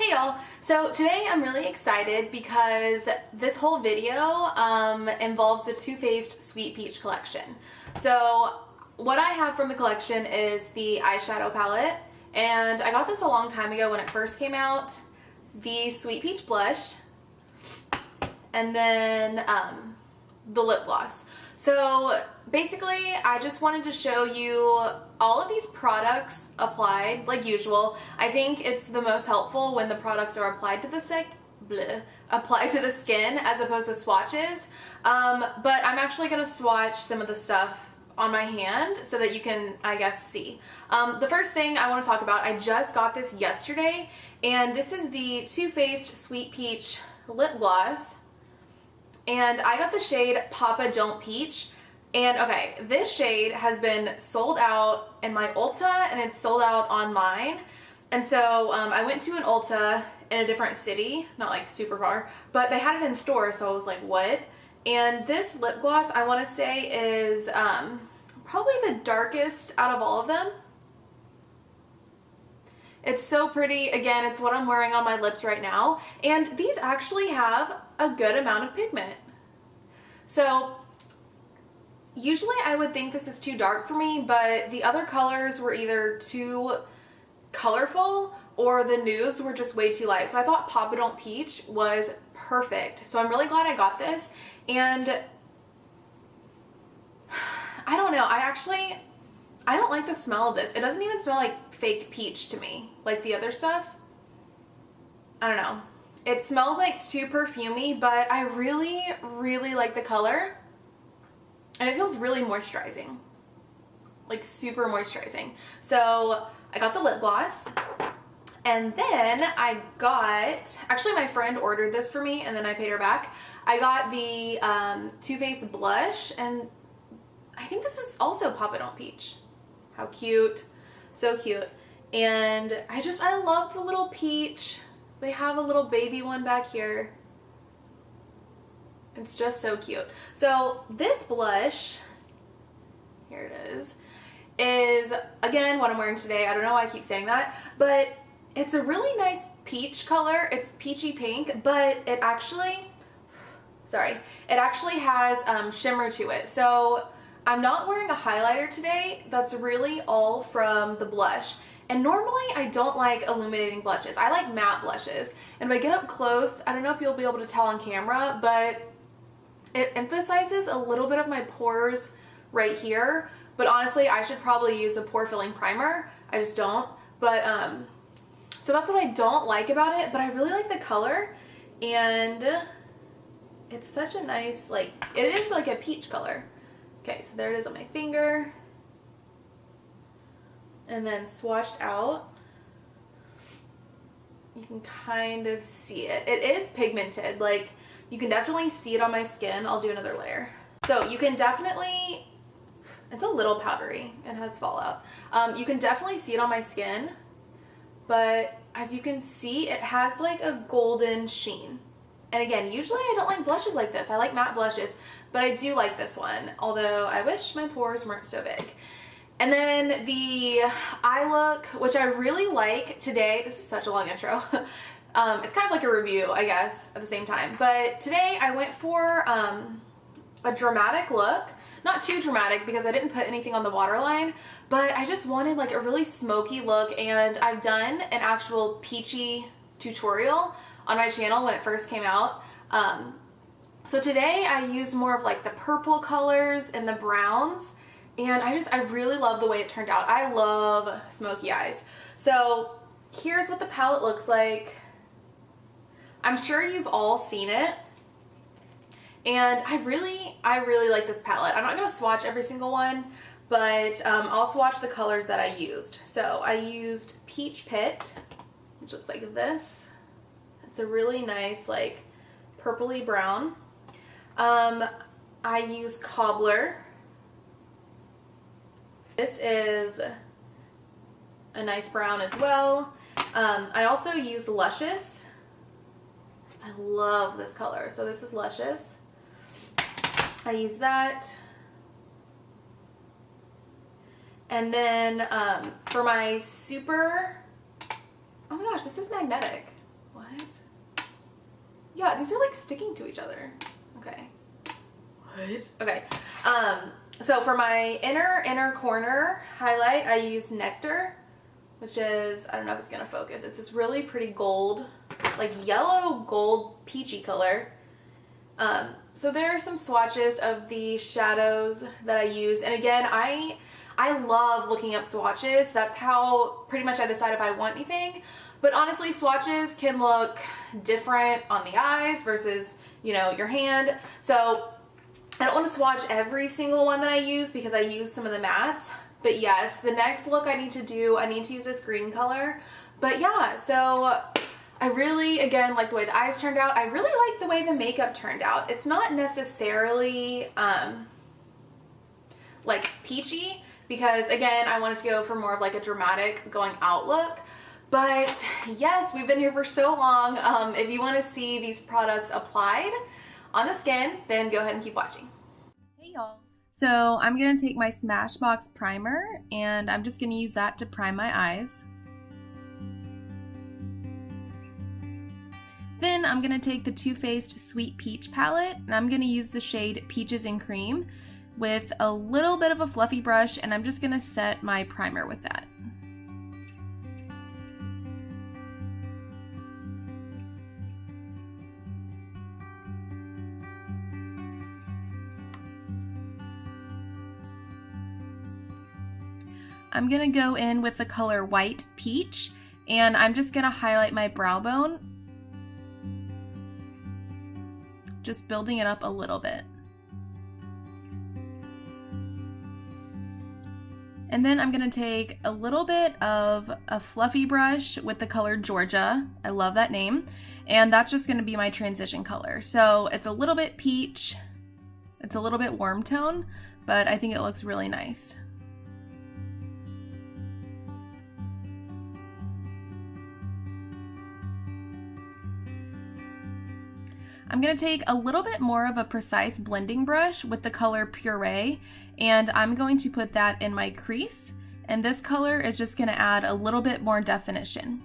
Hey y'all! So today I'm really excited because this whole video involves the Too Faced Sweet Peach collection. So what I have from the collection is the eyeshadow palette, and I got this a long time ago when it first came out, the Sweet Peach blush, and then the lip gloss. So basically I just wanted to show you all of these products applied like usual. I think it's the most helpful when the products are applied to the skin as opposed to swatches. But I'm actually going to swatch some of the stuff on my hand so that you can, I guess, see. The first thing I want to talk about, I just got this yesterday, and this is the Too Faced Sweet Peach lip gloss. And I got the shade Papa Don't Peach. And okay, this shade has been sold out in my Ulta and it's sold out online. And so I went to an Ulta in a different city, not like super far, but they had it in store, so I was like, what? And this lip gloss, I want to say, is probably the darkest out of all of them. It's so pretty. Again, it's what I'm wearing on my lips right now. And these actually have a good amount of pigment. So usually I would think this is too dark for me, but the other colors were either too colorful or the nudes were just way too light. So I thought Papa Don't Peach was perfect. So I'm really glad I got this. And I don't know, I don't like the smell of this. It doesn't even smell like fake peach to me, like the other stuff. I don't know. It smells like too perfumey, but I really, really like the color. And it feels really moisturizing. Like super moisturizing. So I got the lip gloss. And then I got, actually my friend ordered this for me and then I paid her back. I got the Too Faced blush, and I think this is also Papa Don't Peach. How cute. So cute. And I love the little peach. They have a little baby one back here. It's just so cute. So this blush, here it is again what I'm wearing today. I don't know why I keep saying that, but it's a really nice peach color. It's peachy pink, but it actually has shimmer to it. So I'm not wearing a highlighter today. That's really all from the blush. And normally I don't like illuminating blushes. I like matte blushes. And if I get up close, I don't know if you'll be able to tell on camera, but it emphasizes a little bit of my pores right here. But honestly, I should probably use a pore filling primer. I just don't. But so that's what I don't like about it, but I really like the color. And it's such a nice, like, it is like a peach color. Okay, so there it is on my finger. And then swatched out, you can kind of see it. It is pigmented, like you can definitely see it on my skin. I'll do another layer. So you can definitely, it's a little powdery and has fallout. You can definitely see it on my skin, but as you can see, it has like a golden sheen. And again, usually I don't like blushes like this. I like matte blushes, but I do like this one, although I wish my pores weren't so big. And then the eye look, which I really like today. This is such a long intro. It's kind of like a review, I guess, at the same time. But today I went for a dramatic look. Not too dramatic because I didn't put anything on the waterline, but I just wanted like a really smoky look. And I've done an actual peachy tutorial on my channel when it first came out. So today I used more of like the purple colors and the browns. And I really love the way it turned out. I love smoky eyes. So here's what the palette looks like. I'm sure you've all seen it. And I really like this palette. I'm not going to swatch every single one, but I'll swatch the colors that I used. So I used Peach Pit, which looks like this. It's a really nice like purpley brown. I use Cobbler. This is a nice brown as well. I also use Luscious. I love this color. So this is Luscious. I use that. And then for my super, oh my gosh, this is magnetic. What? Yeah, these are like sticking to each other. Okay. What? Okay. So for my inner corner highlight, I use Nectar, which is, I don't know if it's gonna focus. It's this really pretty gold, like yellow gold peachy color. So there are some swatches of the shadows that I use. And again, I love looking up swatches. That's how pretty much I decide if I want anything. But honestly, swatches can look different on the eyes versus, you know, your hand. So I don't want to swatch every single one that I use because I use some of the mattes. But yes, the next look I need to use this green color. But yeah, so I really, again, like the way the eyes turned out. I really like the way the makeup turned out. It's not necessarily like peachy because, again, I wanted to go for more of like a dramatic going out look. But yes, we've been here for so long. If you want to see these products applied on the skin, then go ahead and keep watching. Hey y'all. So I'm going to take my Smashbox primer and I'm just going to use that to prime my eyes. Then I'm going to take the Too Faced Sweet Peach palette and I'm going to use the shade Peaches and Cream with a little bit of a fluffy brush, and I'm just going to set my primer with that. I'm going to go in with the color White Peach and I'm just going to highlight my brow bone, just building it up a little bit. And then I'm going to take a little bit of a fluffy brush with the color Georgia. I love that name. And that's just going to be my transition color. So it's a little bit peach. It's a little bit warm tone, but I think it looks really nice. I'm going to take a little bit more of a precise blending brush with the color Puree, and I'm going to put that in my crease, and this color is just going to add a little bit more definition.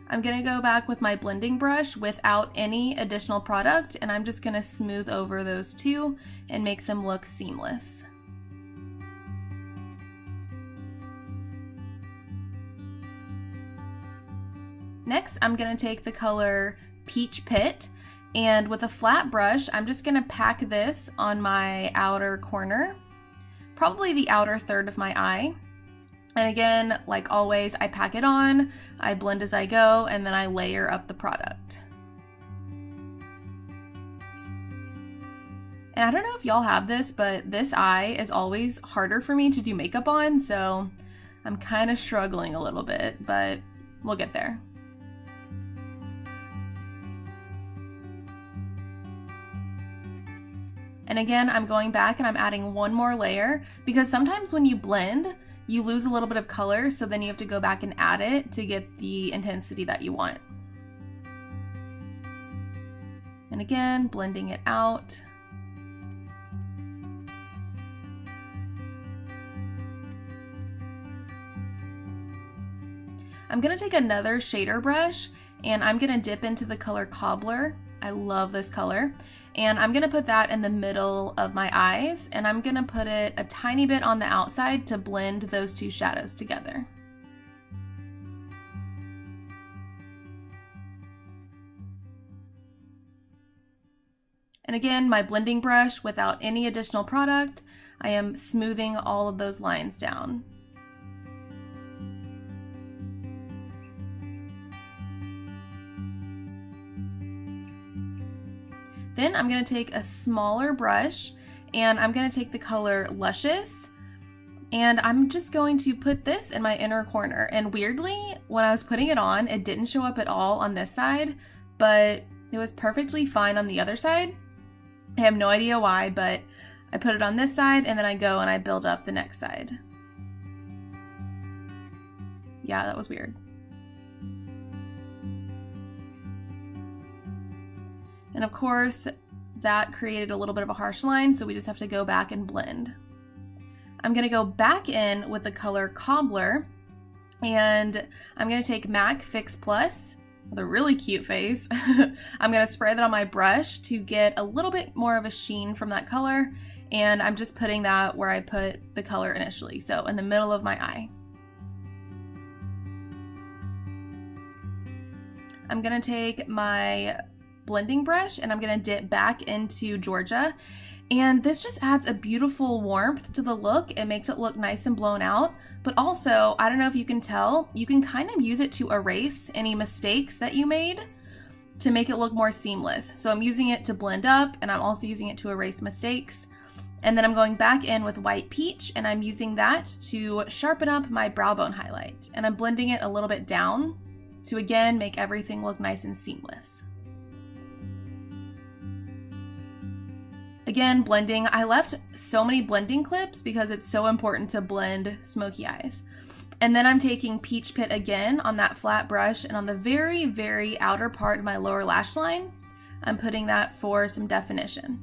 I'm going to go back with my blending brush without any additional product, and I'm just going to smooth over those two and make them look seamless. Next, I'm going to take the color Peach Pit, and with a flat brush, I'm just going to pack this on my outer corner, probably the outer third of my eye. And again, like always, I pack it on, I blend as I go, and then I layer up the product. And I don't know if y'all have this, but this eye is always harder for me to do makeup on, so I'm kind of struggling a little bit, but we'll get there. And again, I'm going back and I'm adding one more layer because sometimes when you blend, you lose a little bit of color, so then you have to go back and add it to get the intensity that you want. And again, blending it out. I'm going to take another shader brush and I'm going to dip into the color Cobbler. I love this color. And I'm going to put that in the middle of my eyes, and I'm going to put it a tiny bit on the outside to blend those two shadows together. And again, my blending brush without any additional product, I am smoothing all of those lines down. Then I'm going to take a smaller brush and I'm going to take the color Luscious, and I'm just going to put this in my inner corner. And weirdly, when I was putting it on, it didn't show up at all on this side, but it was perfectly fine on the other side. I have no idea why, but I put it on this side and then I go and I build up the next side. Yeah, that was weird. And of course, that created a little bit of a harsh line, so we just have to go back and blend. I'm gonna go back in with the color Cobbler, and I'm gonna take MAC Fix Plus with a really cute face. I'm gonna spray that on my brush to get a little bit more of a sheen from that color, and I'm just putting that where I put the color initially, so in the middle of my eye. I'm gonna take my blending brush and I'm gonna dip back into Georgia, and this just adds a beautiful warmth to the look. It makes it look nice and blown out, but also, I don't know if you can tell, you can kind of use it to erase any mistakes that you made to make it look more seamless. So I'm using it to blend up, and I'm also using it to erase mistakes. And then I'm going back in with White Peach, and I'm using that to sharpen up my brow bone highlight. And I'm blending it a little bit down to again make everything look nice and seamless. Again, blending. I left so many blending clips because it's so important to blend smoky eyes. And then I'm taking Peach Pit again on that flat brush, and on the very, very outer part of my lower lash line, I'm putting that for some definition.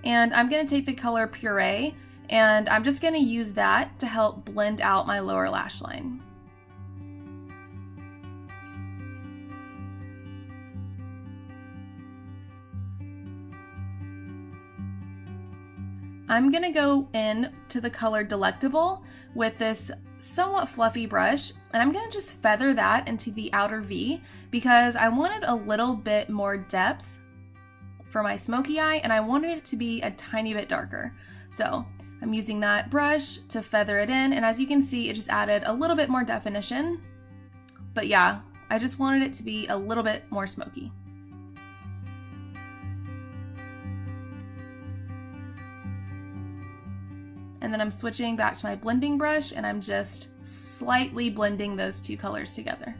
And I'm gonna take the color Puree, and I'm just gonna use that to help blend out my lower lash line. I'm gonna go in to the color Delectable with this somewhat fluffy brush, and I'm gonna just feather that into the outer V because I wanted a little bit more depth for my smoky eye, and I wanted it to be a tiny bit darker. So I'm using that brush to feather it in, and as you can see, it just added a little bit more definition. But yeah, I just wanted it to be a little bit more smoky. And then I'm switching back to my blending brush, and I'm just slightly blending those two colors together.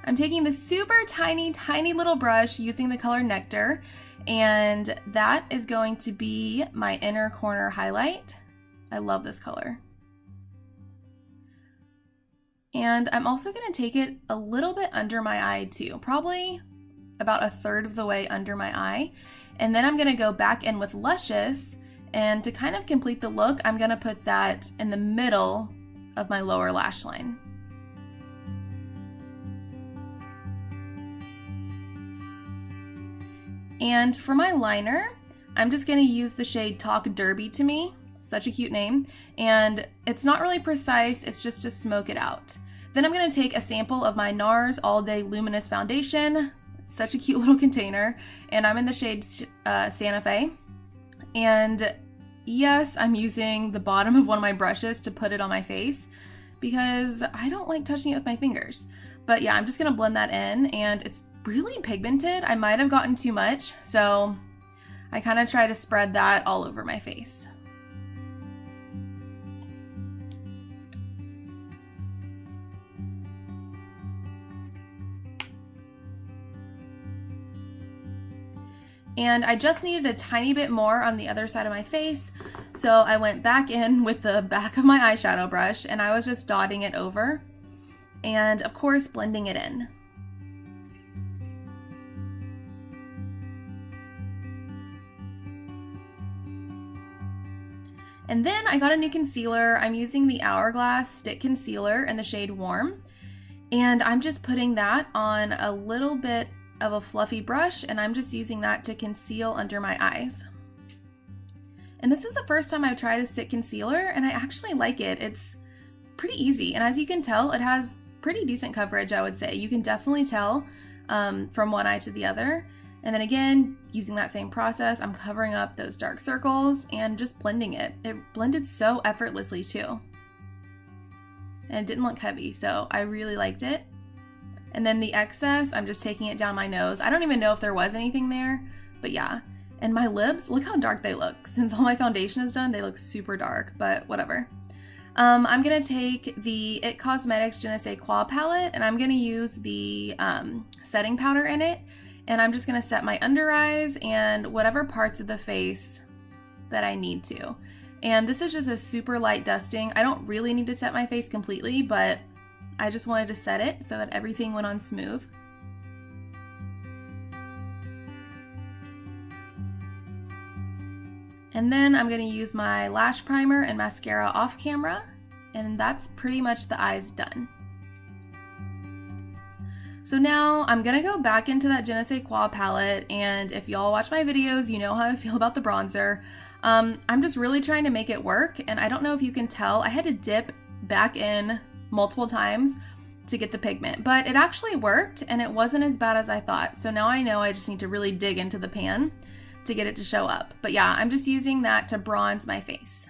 I'm taking this super tiny little brush using the color Nectar, and that is going to be my inner corner highlight. I love this color. And I'm also gonna take it a little bit under my eye too, probably about a third of the way under my eye. And then I'm gonna go back in with Luscious, and to kind of complete the look, I'm gonna put that in the middle of my lower lash line. And for my liner, I'm just gonna use the shade Talk Derby to Me, such a cute name, and it's not really precise, it's just to smoke it out. Then I'm gonna take a sample of my NARS All Day Luminous Foundation, such a cute little container, and I'm in the shade Santa Fe. And yes, I'm using the bottom of one of my brushes to put it on my face because I don't like touching it with my fingers. But yeah, I'm just gonna blend that in, and it's really pigmented. I might have gotten too much, so I kind of try to spread that all over my face. And I just needed a tiny bit more on the other side of my face, so I went back in with the back of my eyeshadow brush, and I was just dotting it over, and of course blending it in. And then I got a new concealer. I'm using the Hourglass Stick Concealer in the shade Warm, and I'm just putting that on a little bit of a fluffy brush, and I'm just using that to conceal under my eyes. And this is the first time I've tried a stick concealer, and I actually like it. It's pretty easy, and as you can tell, it has pretty decent coverage, I would say. You can definitely tell from one eye to the other. And then again, using that same process, I'm covering up those dark circles and just blending it. It blended so effortlessly too. And it didn't look heavy, so I really liked it. And then the excess, I'm just taking it down my nose. I don't even know if there was anything there, but yeah. And my lips, look how dark they look. Since all my foundation is done, they look super dark, but whatever. I'm gonna take the IT Cosmetics Je ne sais quoi palette, and I'm gonna use the setting powder in it. And I'm just gonna set my under eyes and whatever parts of the face that I need to. And this is just a super light dusting. I don't really need to set my face completely, but I just wanted to set it so that everything went on smooth. And then I'm going to use my lash primer and mascara off camera, and that's pretty much the eyes done. So now I'm going to go back into that Je ne sais quoi palette, and if y'all watch my videos, you know how I feel about the bronzer. I'm just really trying to make it work, and I don't know if you can tell, I had to dip back in multiple times to get the pigment, but it actually worked and it wasn't as bad as I thought. So now I know I just need to really dig into the pan to get it to show up. But yeah, I'm just using that to bronze my face.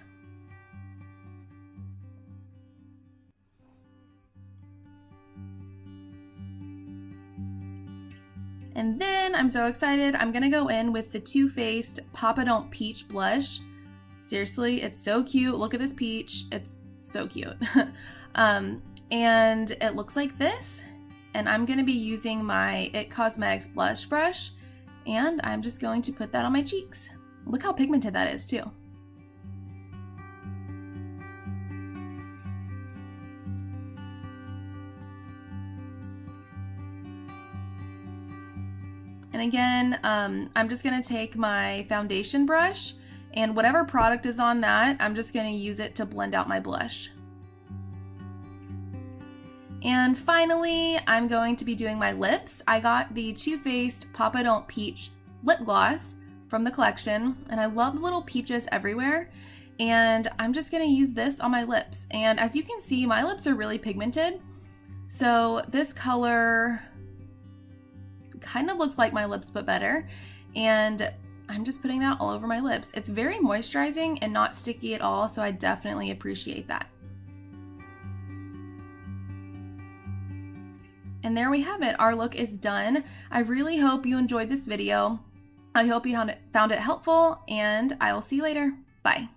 And then I'm so excited, I'm gonna go in with the Too Faced Papa Don't Peach blush. Seriously, it's so cute. Look at this peach, it's so cute. And it looks like this. And I'm gonna be using my IT Cosmetics blush brush, and I'm just going to put that on my cheeks. Look how pigmented that is too. And again, I'm just gonna take my foundation brush, and whatever product is on that, I'm just gonna use it to blend out my blush. And finally, I'm going to be doing my lips. I got the Too Faced Papa Don't Peach lip gloss from the collection, and I love the little peaches everywhere. And I'm just gonna use this on my lips. And as you can see, my lips are really pigmented. So this color kind of looks like my lips, but better. And I'm just putting that all over my lips. It's very moisturizing and not sticky at all, so I definitely appreciate that. And there we have it. Our look is done. I really hope you enjoyed this video. I hope you found it helpful, and I will see you later. Bye.